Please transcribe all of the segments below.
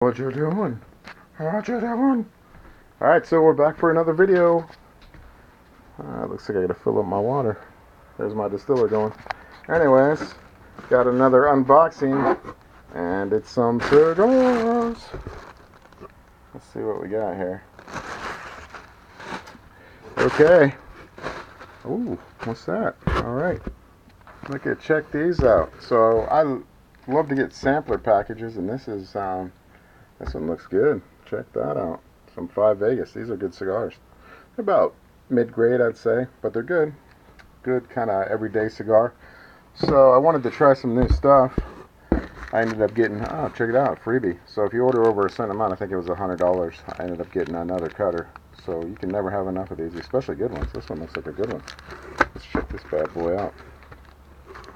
What you doing? What you doing? Alright, so we're back for another video. Looks like I gotta fill up my water. There's my distiller going. Anyways, got another unboxing, and it's some cigars. Let's see what we got here. Okay. Ooh, what's that? Alright. Check these out. So, I love to get sampler packages, and this one looks good. Check that out. Some 5 Vegas. These are good cigars. They're about mid-grade, I'd say, but they're good. Good kind of everyday cigar. So I wanted to try some new stuff. I ended up getting, oh, check it out, freebie. So if you order over a certain amount, I think it was $100, I ended up getting another cutter. So you can never have enough of these, especially good ones. This one looks like a good one. Let's check this bad boy out.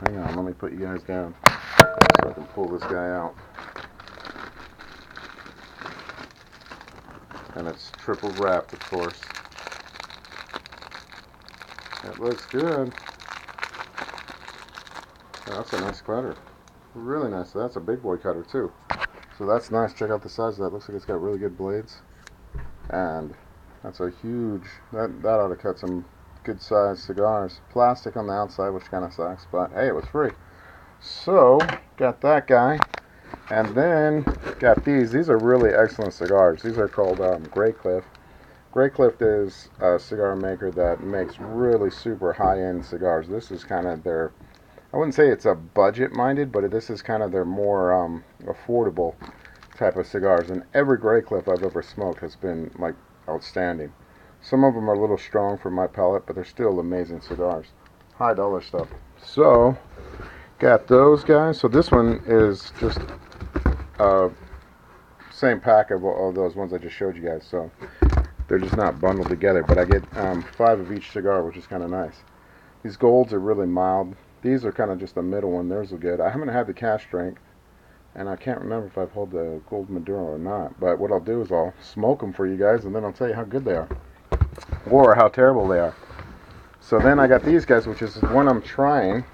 Hang on, let me put you guys down so I can pull this guy out. And it's triple wrapped, of course. It looks good. Oh, that's a nice cutter. Really nice. That's a big boy cutter too. So that's nice. Check out the size of that. Looks like it's got really good blades. And that's a huge, that ought to cut some good sized cigars. Plastic on the outside, which kind of sucks, but hey, it was free. So, got that guy. And then got these. These are really excellent cigars. These are called Greycliff. Greycliff is a cigar maker that makes really super high-end cigars. This is kind of their, I wouldn't say it's a budget-minded, but this is kind of their more affordable type of cigars. And every Greycliff I've ever smoked has been like outstanding. Some of them are a little strong for my palate, but they're still amazing cigars. High dollar stuff. So, got those guys. So this one is just same pack of all those ones I just showed you guys, so they're just not bundled together, but I get 5 of each cigar, which is kind of nice. These golds are really mild. These are kind of just the middle one. Theirs are good. I haven't had the cash strength, and I can't remember if I've held the gold Maduro or not, but what I'll do is I'll smoke them for you guys, and then I'll tell you how good they are, or how terrible they are. So then I got these guys, which is one I'm trying,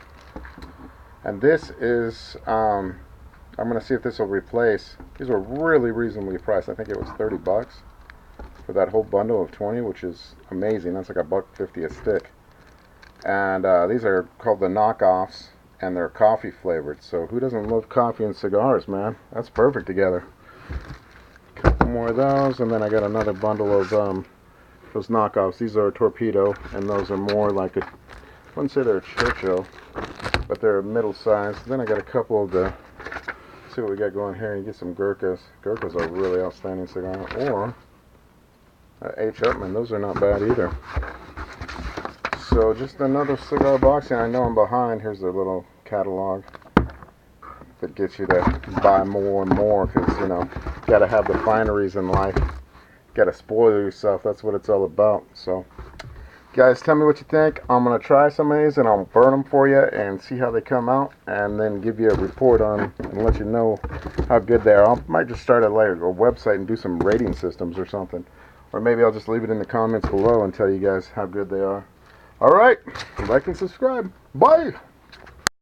and this is I'm going to see if this will replace. These were really reasonably priced. I think it was 30 bucks for that whole bundle of 20, which is amazing. That's like $1.50 a stick. And these are called the knockoffs, and they're coffee flavored. So who doesn't love coffee and cigars, man? That's perfect together. A couple more of those, and then I got another bundle of those knockoffs. These are a Torpedo, and those are more like a, I wouldn't say they're a Churchill, but they're middle sized. Then I got a couple of the, see what we got going here. You get some Gurkhas. Gurkhas are a really outstanding cigar. Or H. Upmann. Those are not bad either. So just another cigar box. And I know I'm behind. Here's their little catalog that gets you to buy more and more, because, you know, you got to have the fineries in life. Got to spoil yourself. That's what it's all about. So, guys, tell me what you think. I'm going to try some of these, and I'll burn them for you and see how they come out, and then give you a report on and let you know how good they are. I might just start a website and do some rating systems or something. Or maybe I'll just leave it in the comments below and tell you guys how good they are. Alright, like and subscribe. Bye!